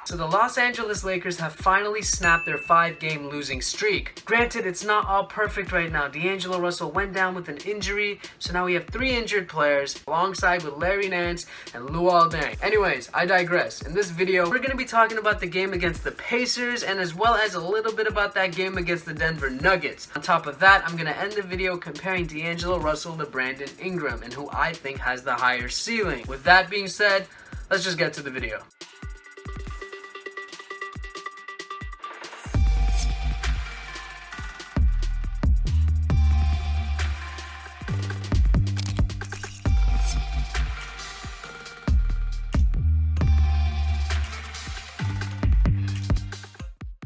So the Los Angeles Lakers have finally snapped their 5-game losing streak. Granted, it's not all perfect right now. DAngelo Russell went down with an injury, so now we have 3 injured players alongside with Larry Nance and Waldo. Anyways, I digress. In this video, we're going to be talking about the game against the Pacers and as well as a little bit about that game against the Denver Nuggets. On top of that, I'm going to end the video comparing DAngelo Russell to Brandon Ingram and who I think has the higher ceiling. With that being said, let's just get to the video.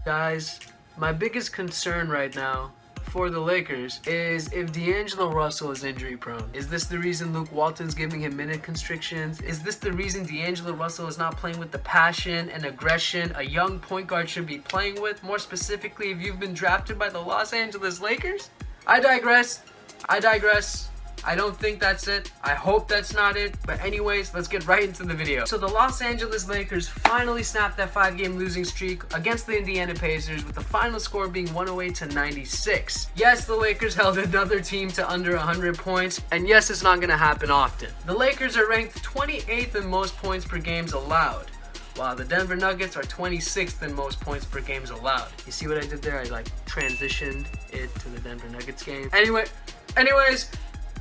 Guys, my biggest concern right now for the Lakers is if DAngelo Russell is injury prone. Is this the reason Luke Walton's giving him minute constrictions? Is this the reason DAngelo Russell is not playing with the passion and aggression a young point guard should be playing with? More specifically, if you've been drafted by the Los Angeles Lakers? I digress. I don't think that's it. I hope that's not it. But anyways, let's get right into the video. So the Los Angeles Lakers finally snapped that 5-game losing streak against the Indiana Pacers with the final score being 108-96. Yes, the Lakers held another team to under 100 points. And yes, it's not going to happen often. The Lakers are ranked 28th in most points per games allowed, while the Denver Nuggets are 26th in most points per games allowed. You see what I did there? I transitioned it to the Denver Nuggets game. Anyways,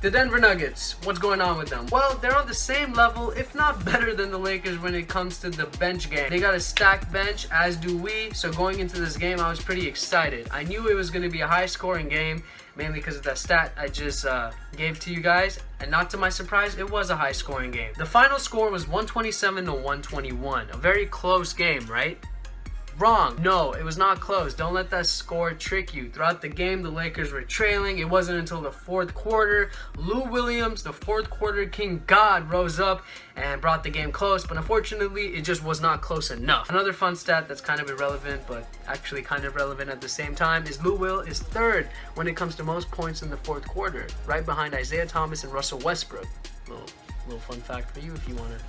the Denver Nuggets, what's going on with them? Well, they're on the same level, if not better than the Lakers when it comes to the bench game. They got a stacked bench, as do we, so going into this game, I was pretty excited. I knew it was going to be a high-scoring game, mainly because of that stat I just gave to you guys, and not to my surprise, it was a high-scoring game. The final score was 127-121, a very close game, right? Wrong. No, it was not close. Don't let that score trick you. Throughout the game, the Lakers were trailing. It wasn't until the fourth quarter, Lou Williams, the fourth quarter king god, rose up and brought the game close, but unfortunately, it just was not close enough. Another fun stat that's kind of irrelevant, but actually kind of relevant at the same time, is Lou Will is third when it comes to most points in the fourth quarter, right behind Isaiah Thomas and Russell Westbrook. Little fun fact for you if you want to.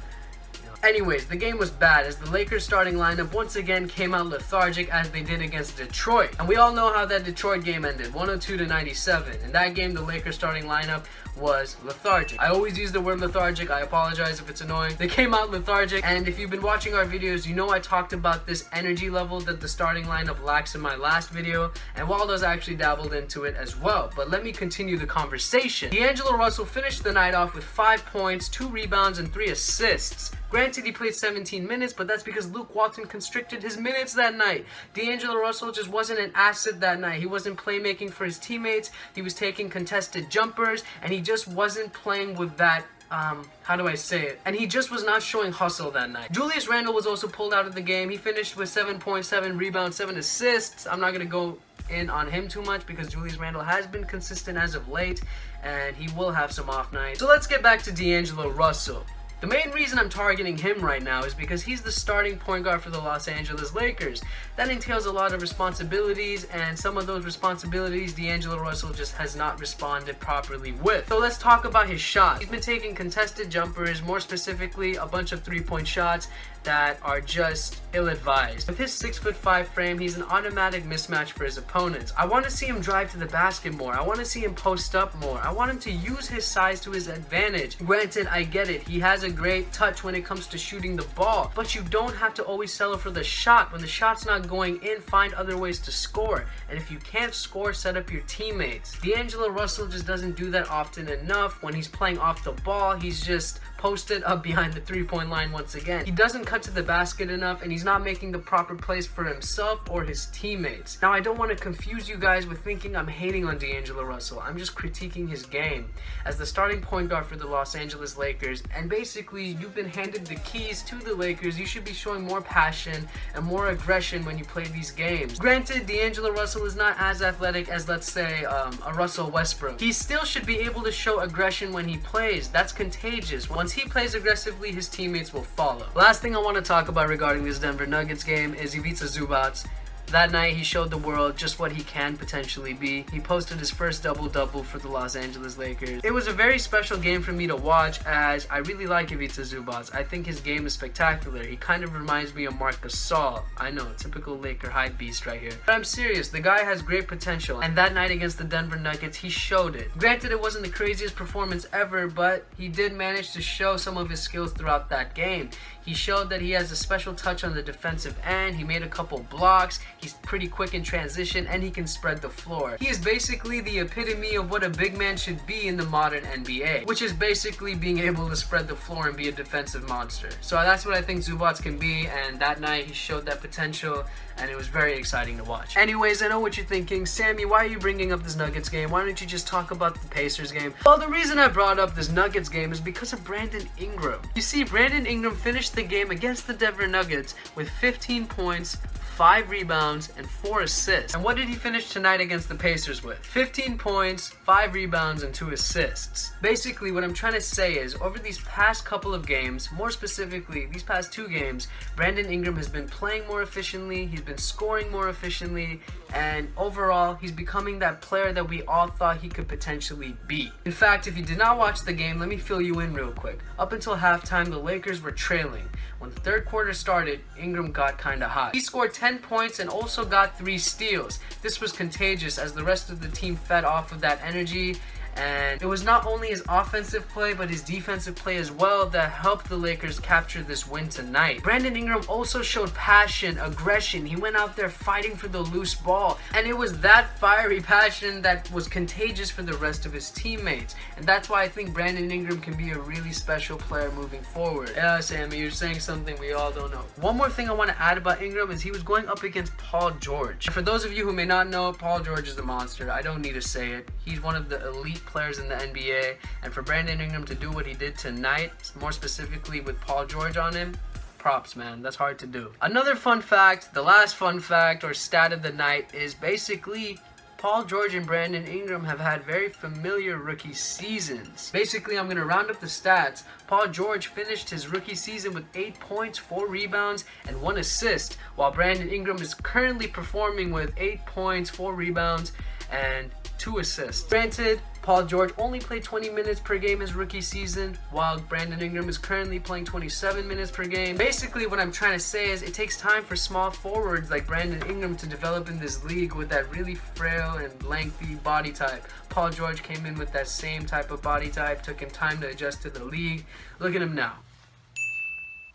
Anyways, the game was bad as the Lakers starting lineup once again came out lethargic as they did against Detroit. And we all know how that Detroit game ended, 102-97. In that game, the Lakers starting lineup was lethargic. I always use the word lethargic. I apologize if it's annoying. They came out lethargic, and if you've been watching our videos, you know I talked about this energy level that the starting lineup lacks in my last video, and Waldo's actually dabbled into it as well. But let me continue the conversation. DAngelo Russell finished the night off with 5 points, 2 rebounds, and 3 assists. Granted, he played 17 minutes, but that's because Luke Walton constricted his minutes that night. DAngelo Russell just wasn't an asset that night. He wasn't playmaking for his teammates. He was taking contested jumpers, and he just wasn't playing with that, how do I say it? And he just was not showing hustle that night. Julius Randle was also pulled out of the game. He finished with 7.7 rebounds, 7 assists. I'm not going to go in on him too much because Julius Randle has been consistent as of late, and he will have some off nights. So let's get back to DAngelo Russell. The main reason I'm targeting him right now is because he's the starting point guard for the Los Angeles Lakers. That entails a lot of responsibilities, and some of those responsibilities DAngelo Russell just has not responded properly with. So let's talk about his shot. He's been taking contested jumpers, more specifically a bunch of 3-point shots that are just ill-advised. With his 6'5" frame, he's an automatic mismatch for his opponents. I want to see him drive to the basket more. I want to see him post up more. I want him to use his size to his advantage. Granted, I get it. He has a great touch when it comes to shooting the ball, but you don't have to always settle for the shot. When the shot's not going in, find other ways to score. And if you can't score, set up your teammates. DAngelo Russell just doesn't do that often enough. When he's playing off the ball, he's just posted up behind the 3-point line once again. He doesn't cut to the basket enough, and he's not making the proper plays for himself or his teammates. Now, I don't want to confuse you guys with thinking I'm hating on DAngelo Russell. I'm just critiquing his game as the starting point guard for the Los Angeles Lakers, and basically you've been handed the keys to the Lakers. You should be showing more passion and more aggression when you play these games. Granted, DAngelo Russell is not as athletic as, let's say, a Russell Westbrook. He still should be able to show aggression when he plays. That's contagious. Once he plays aggressively, his teammates will follow. Last thing I want to talk about regarding this Denver Nuggets game is Ivica Zubac's That night, he showed the world just what he can potentially be. He posted his first double-double for the Los Angeles Lakers. It was a very special game for me to watch, as I really like Ivica Zubac. I think his game is spectacular. He kind of reminds me of Marc Gasol. I know, typical Laker hype beast right here. But I'm serious, the guy has great potential, and that night against the Denver Nuggets, he showed it. Granted, it wasn't the craziest performance ever, but he did manage to show some of his skills throughout that game. He showed that he has a special touch on the defensive end. He made a couple blocks. He's pretty quick in transition, and he can spread the floor. He is basically the epitome of what a big man should be in the modern NBA, which is basically being able to spread the floor and be a defensive monster. So that's what I think Zubac can be, and that night he showed that potential, and it was very exciting to watch. Anyways, I know what you're thinking. Sammy, why are you bringing up this Nuggets game? Why don't you just talk about the Pacers game? Well, the reason I brought up this Nuggets game is because of Brandon Ingram. You see, Brandon Ingram finished the game against the Denver Nuggets with 15 points, 5 rebounds, and 4 assists. And what did he finish tonight against the Pacers with? 15 points, 5 rebounds, and 2 assists. Basically, what I'm trying to say is, over these past couple of games, more specifically, these past 2 games, Brandon Ingram has been playing more efficiently, he's been scoring more efficiently, and overall, he's becoming that player that we all thought he could potentially be. In fact, if you did not watch the game, let me fill you in real quick. Up until halftime, the Lakers were trailing. When the third quarter started, Ingram got kinda hot. He scored 10 points and also got 3 steals. This was contagious as the rest of the team fed off of that energy, and it was not only his offensive play but his defensive play as well that helped the Lakers capture this win tonight. Brandon Ingram also showed passion, aggression. He went out there fighting for the loose ball, and it was that fiery passion that was contagious for the rest of his teammates, and that's why I think Brandon Ingram can be a really special player moving forward. Yeah, Sammy, you're saying something we all don't know. One more thing I want to add about Ingram is he was going up against Paul George. For those of you who may not know, Paul George is a monster. I don't need to say it. He's one of the elite players in the NBA, and for Brandon Ingram to do what he did tonight, more specifically with Paul George on him, props, man. That's hard to do. Another fun fact, the last fun fact or stat of the night, is basically Paul George and Brandon Ingram have had very familiar rookie seasons. Basically, I'm going to round up the stats. Paul George finished his rookie season with 8 points, 4 rebounds, and 1 assist, while Brandon Ingram is currently performing with 8 points, 4 rebounds, and 2 assists. Granted, Paul George only played 20 minutes per game his rookie season, while Brandon Ingram is currently playing 27 minutes per game. Basically, what I'm trying to say is it takes time for small forwards like Brandon Ingram to develop in this league with that really frail and lengthy body type. Paul George came in with that same type of body type, took him time to adjust to the league. Look at him now.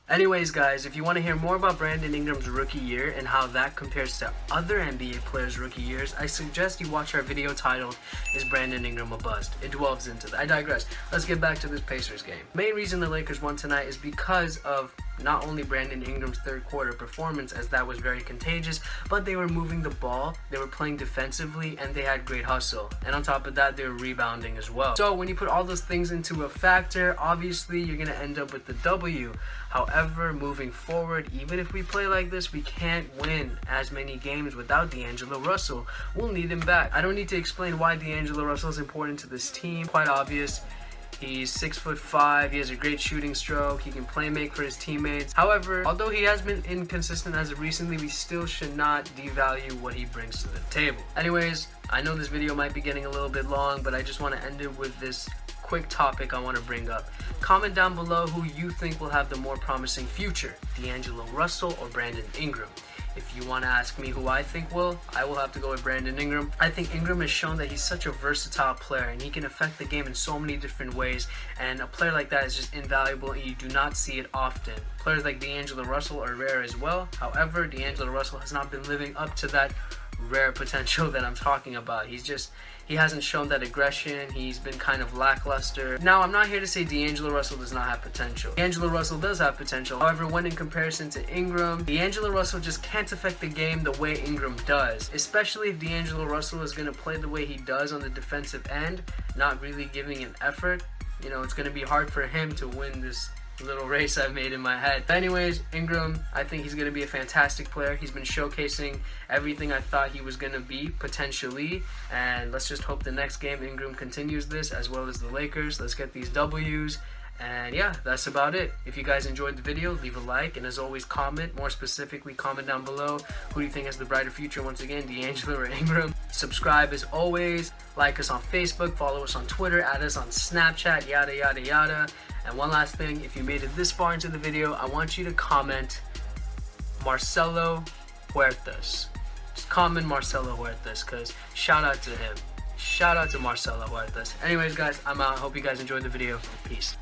Anyways, guys, if you want to hear more about Brandon Ingram's rookie year and how that compares to other NBA players' rookie years, I suggest you watch our video titled, Is Brandon Ingram a Bust? It delves into that. I digress. Let's get back to this Pacers game. The main reason the Lakers won tonight is because of not only Brandon Ingram's third quarter performance, as that was very contagious, but they were moving the ball, they were playing defensively, and they had great hustle. And on top of that, they were rebounding as well. So when you put all those things into a factor, obviously you're going to end up with the W. However, moving forward, even if we play like this, we can't win as many games without DAngelo Russell. We'll need him back. I don't need to explain why DAngelo Russell is important to this team. Quite obvious. He's 6'5", he has a great shooting stroke, he can play make for his teammates. However, although he has been inconsistent as of recently, we still should not devalue what he brings to the table. Anyways, I know this video might be getting a little bit long, but I just want to end it with this quick topic I want to bring up. Comment down below who you think will have the more promising future, DAngelo Russell or Brandon Ingram. If you want to ask me who I think will, I will have to go with Brandon Ingram. I think Ingram has shown that he's such a versatile player and he can affect the game in so many different ways, and a player like that is just invaluable and you do not see it often. Players like DAngelo Russell are rare as well. However, DAngelo Russell has not been living up to that rare potential that I'm talking about. He hasn't shown that aggression. He's been kind of lackluster. Now, I'm not here to say DAngelo Russell does not have potential. DAngelo Russell does have potential. However, when in comparison to Ingram, DAngelo Russell just can't affect the game the way Ingram does. Especially if DAngelo Russell is going to play the way he does on the defensive end, not really giving an effort. You know, it's going to be hard for him to win this little race I've made in my head. But anyways, Ingram, I think he's going to be a fantastic player. He's been showcasing everything I thought he was going to be, potentially. And let's just hope the next game Ingram continues this, as well as the Lakers. Let's get these W's. And yeah, that's about it. If you guys enjoyed the video, leave a like, and as always, comment. More specifically, comment down below who do you think has the brighter future. Once again, DAngelo or Ingram. Subscribe as always. Like us on Facebook, follow us on Twitter, add us on Snapchat, yada yada yada. And one last thing, if you made it this far into the video, I want you to comment Marcelo Huertas. Just comment Marcelo Huertas, because shout out to him. Shout out to Marcelo Waldo. Anyways, guys, I'm out. Hope you guys enjoyed the video. Peace.